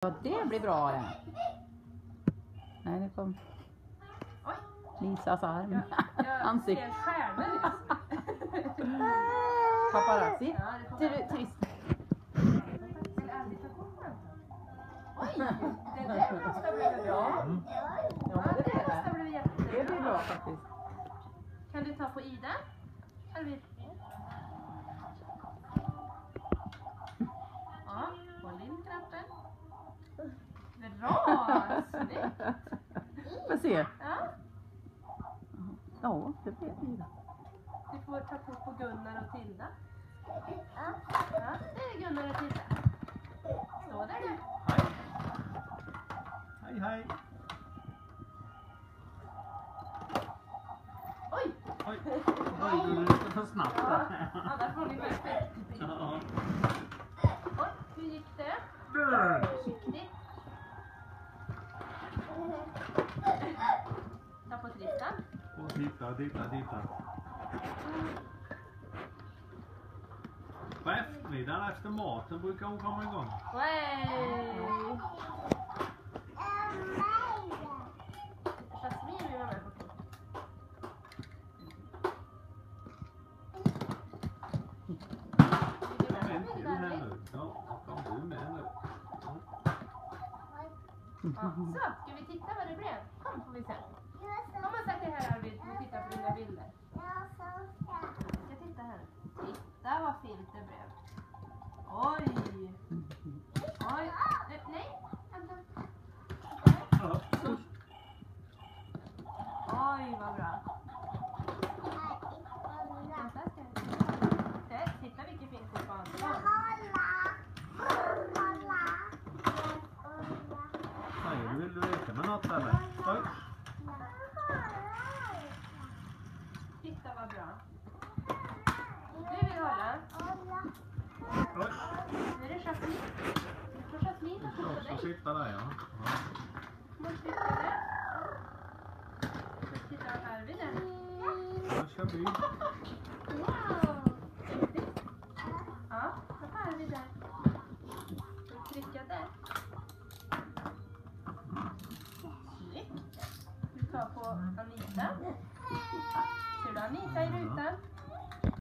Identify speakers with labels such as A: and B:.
A: Ja, det blir bra det. Nej, det kom Lisas arm. Ansikte. Paparazzi. Trist.
B: Oj, det där måste bli bra.
A: Ja,
B: Det måste bli jättebra.
A: Det blir bra faktiskt.
B: Kan du ta på Ida? Arvid? Ja, håll in knappen. Bra, snyggt.
A: Får se.
B: Ja,
A: Ja, det blir Ida.
B: du får ta på Gunnar och Tilda. Ja, det är Gunnar och Tilda. Stå där nu.
C: Hej, hej.
B: Oj!
C: Oj, oj, du är för snabbt där.
B: Annars får ni verkligen.
C: Ja.
B: Oj, hur gick det? Riktigt. Ta på Tristan.
C: Och titta. På eftermiddagen efter maten brukar hon komma igång.
B: Way! Jasmin vill vara med på film.
C: Kom in till här nu. Ja, kom du med nu.
B: Ja, så, ska vi titta vad det blev? Kom får vi se. Kom och sätt dig här Arvid, vi tittar på dina bilder. Jag ska titta här. Titta vad fint det blev. Oj! Oj! Nej! Vänta. Oj, vad bra. Vänta, ska jag... Titta vilket fint det var.
C: Nej, vill du leka med något eller? Oj.
B: Titta vad bra. Du vill hålla.
C: Oj.
B: Nu är det Jasmin. Nu får Jasmin ta
C: Du
B: på
C: ska också
B: dig.
C: sitta där, ja.
B: Måste sitta där. Titta vad Arvid är.
C: Ja, kör bil.
B: Wow! Ja, då tar Arvid där. Och trycka där. Snyggt. Du tar på Anita. Ser du Anita i rutan?